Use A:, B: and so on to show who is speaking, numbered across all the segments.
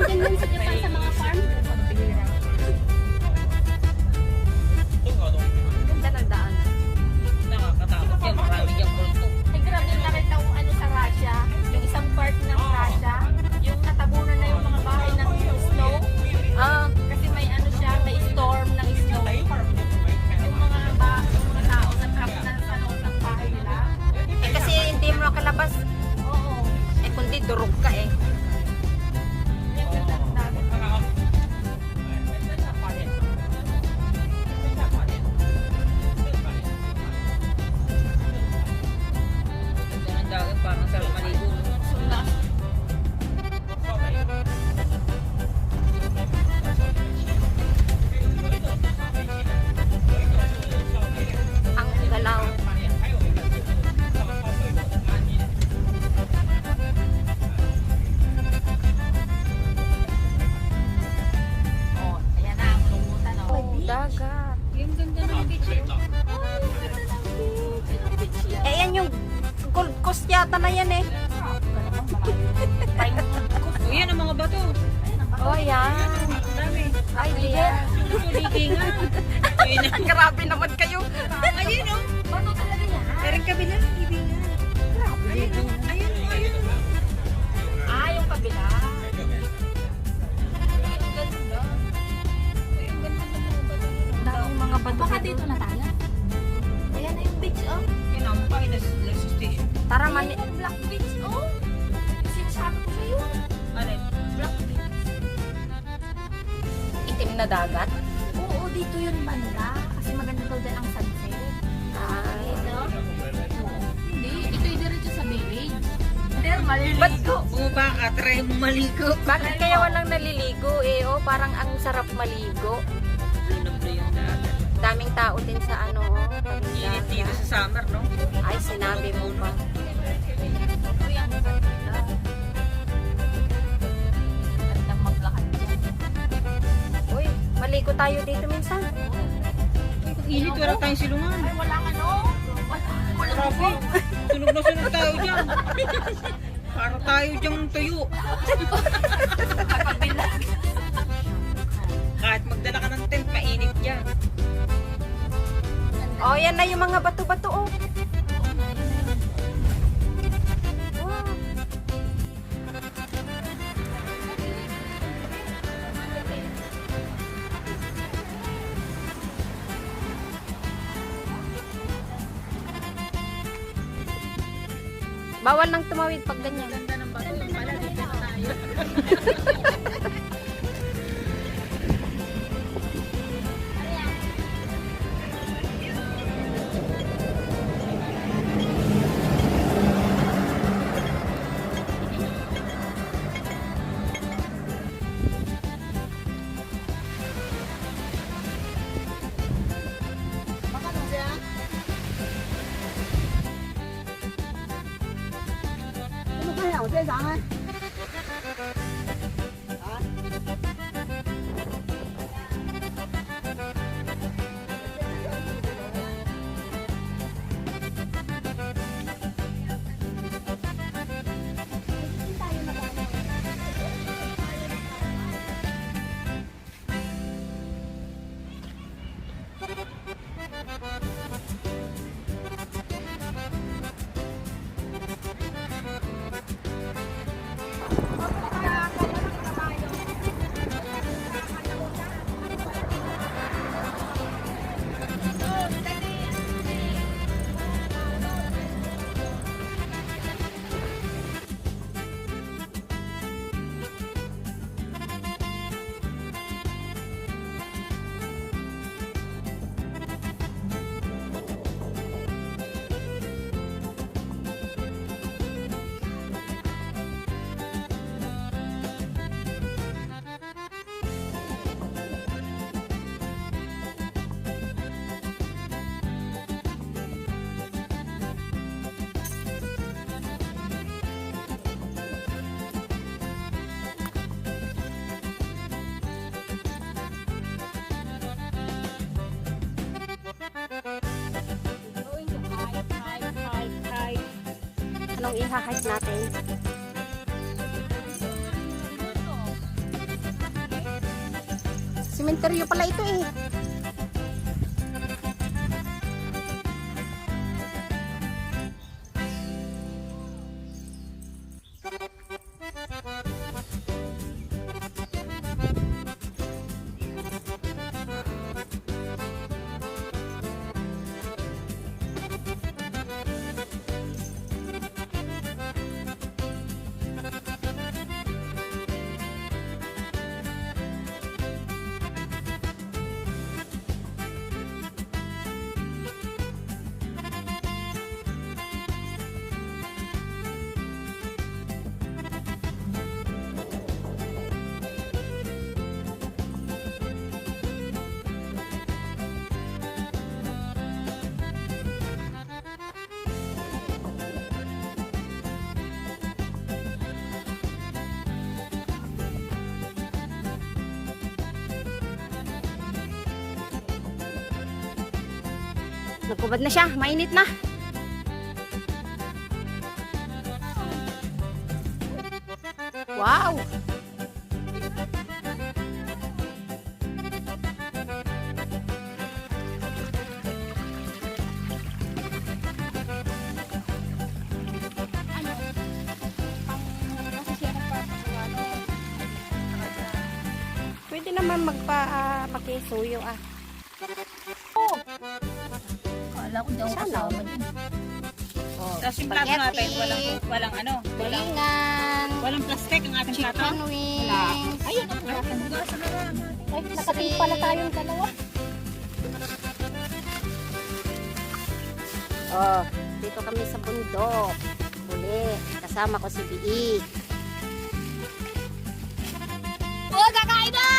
A: Ganyan sa Japan sa mga farm. Ganda ng daan.
B: Nakakatakot yan. Marami yung multo.
A: Ay, grabe yung nakita kong ano sa Russia. Yung isang part ng Russia. Yung natabunan na yung mga bahay ng snow. Kasi may ano siya, may storm ng snow. Yung mga tao na trap na sa loob ng bahay nila.
C: Eh kasi hindi mo kalabas.
A: Oo.
C: Eh kundi durog ka eh.
A: Yung ganda ng dagat.
B: Ganda ng dagat. Parang sarap maligo.
A: Sula.
C: Ang galaw.
A: Oh, ayan na, malungkutan oh.
C: Dagat.
A: Yung ganda ng beach. Oh, yung ganda ng beach. Yung beach yan.
C: Eh yan yung Gold Coast yata na yan eh.
B: O yan ang mga bato.
C: Oh yan.
B: Dami.
C: Ay dear.
B: Suligi nga. Ayun na.
C: Grabe naman kayo.
B: Ayun o.
A: Bato talaga yan.
B: Meron kabila. Hindi nga. Ayun o. Ayun o. Ayun o.
A: Ah, yung kabila. Ang ganda.
B: Ayun, ganda ng mga bato.
C: Daming mga bato.
A: Baka dito na tayo. Ayan na yung beach, oh.
B: Kinampay na sa station.
C: Tara
A: Ayan
C: mali.
A: yung Black Beach, oh. Sinasabi ko sa'yo.
B: Alin?
A: Black Beach.
C: Itim na dagat.
A: Oo, dito yun banda. Kasi maganda daw dyan ang sunset. Ito? Hindi, ito yung diretso sa village. Pero maliligo.
B: Bumaba ka. Try mo maligo.
C: Bakit kaya walang naliligo eh? Oh, parang ang sarap maligo.
B: Blue na blue yung dagat.
C: Daming tao din sa ano, oh. tabing
B: Init dito
C: dagat.
B: sa summer, no?
C: Ay, sinabi mo pa.
A: Ito yung ganda. Gandang maglakad dyan.
C: Uy, maligo tayo dito minsan.
B: Init, wala tayong silungan.
A: Ay, walang ano. Walang
B: Grabe. Sunog na sunog tayo dyan. Para tayo dyang tuyo.
A: kabilang.
B: Kahit magdala ka ng tent, mainit dyan.
C: Oh, yan na yung mga bato-bato, oh. Wow. Bawal nang tumawid pag ganyan.
A: Ganda ng bato. Pala, dito na tayo.
C: Anong ihahike natin?
D: Sementeryo pala ito eh. Nagkubad na siya, mainit na. Wow! Pwede naman magpa-pakisuyo ah.
A: Kala ko daw kasama din.
D: Oh,
B: Tapos yung plato natin, walang ano,
D: tulingan,
B: walang plastic ang ating plato.
D: chicken wings.
B: Ayun, ang plato.
A: Ay, nakating pala tayong dalawa.
D: Oh, dito kami sa bundok. Uli, kasama ko si Biik.
A: Oh, kakain na!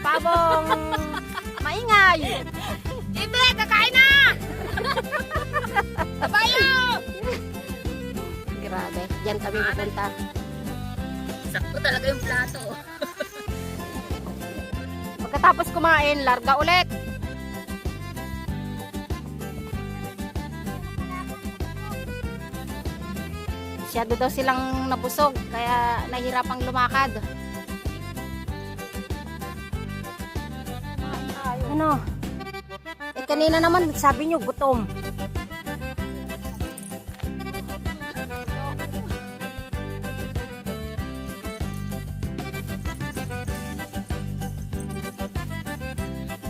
D: Pabong maingay.
A: Ibe, kakain na! Tabayo!
D: Grabe, diyan kami pupunta.
A: Sakto talaga yung plato.
D: Pagkatapos kumain, larga ulit. Masyado daw silang nabusog, kaya nahirapang lumakad. Ano? Eh kanina naman sabi nyo gutom.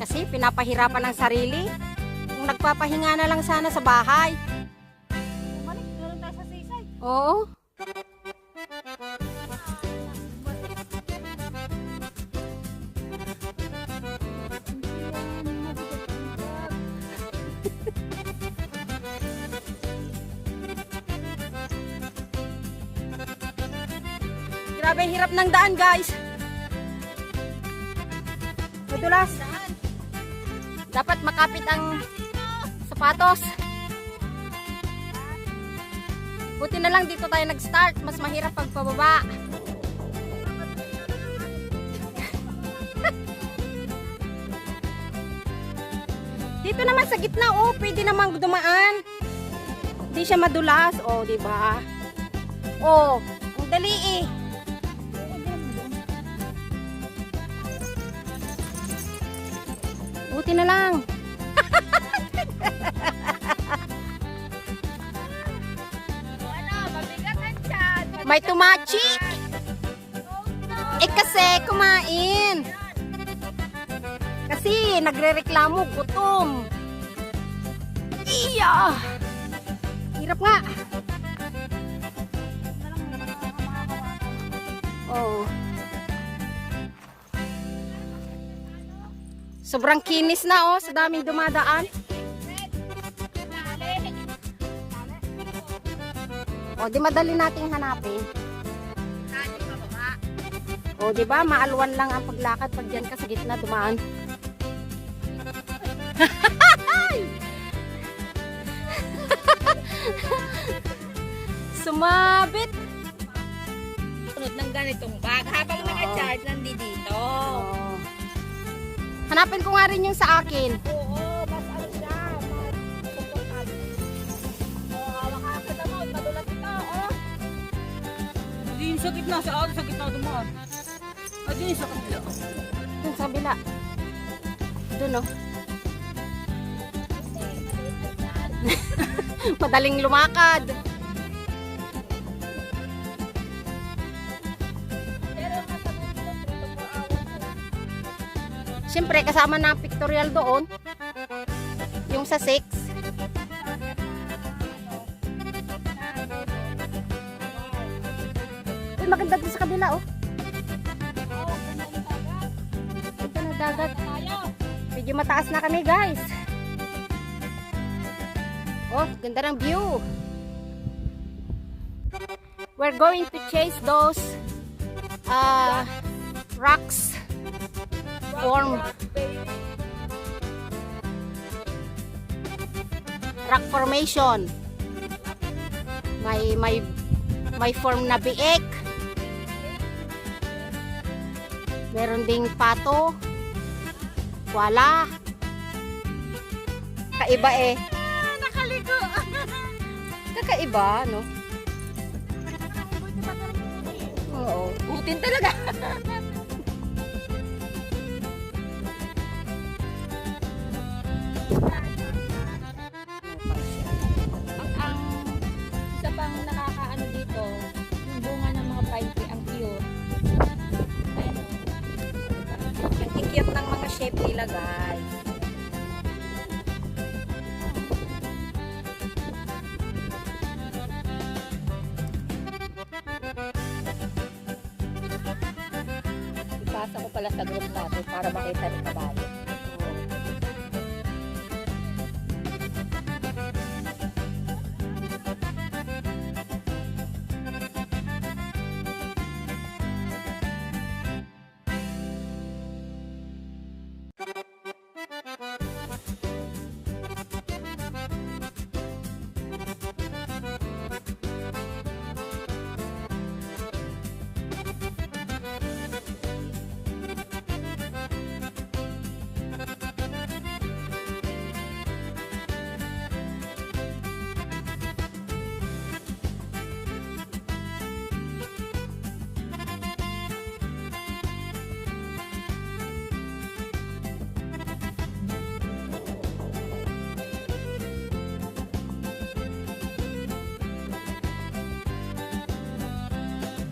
D: Kasi pinapahirapan ng sarili. Kung nagpapahinga na lang sana sa bahay.
A: Balik, doon tayo sa sisay.
D: Oo. Grabe, hirap ng daan, guys. Madulas. Dapat makapit ang sapatos. Buti na lang dito tayo nag-start. Mas mahirap pagpababa. Dito naman sa gitna, oh, pwede namang dumaan. Hindi siya madulas, oh, di ba? Oh, ang dali eh. Buti na lang.
A: Ano, mabigat ang tiyan.
D: May tumachi. Eh kasi kumain. Kasi nagrereklamo gutom. Iya. Hirap nga. Oh. Sobrang kinis na oh, sa daming dumadaan. O, di madali nating hanapin. O, di ba? Maalwan lang ang paglakad pag dyan ka sa gitna dumaan. Sumabit.
A: Sunod ng ganitong bag. Habang naka-charge, nandito.
D: Oh. Hanapin ko nga rin yung sa akin.
A: Oo, mas ano siya. Mas komportable. Oo, hawak ka sa damot. Madulas ito, oh.
B: Di yung sa gitna, sa auto, sa gitna dumaan. At yun yung sa kabila.
D: Dun sa kabila. Doon oh. Madaling lumakad. Siyempre, kasama na ang pictorial doon. Yung sa 6. Uy, maganda din sa kabila, oh. Ito na dagat. Medyo mataas na kami, guys. Oh, ganda ng view. We're going to chase those rocks rock formation. May form na biik. Meron ding pato. Wala. Kaiba eh.
C: Nakaligo.
D: Kakaiba, no? Oo.
C: Putin talaga.
A: Ang isa pang nakakaano dito, yung bunga ng mga pine tree, ang pure. Ayan.
D: Ang kikiyot ng mga shape nila, guys.
A: Ipasa ko pala sa group natin para makita ni Kabayo.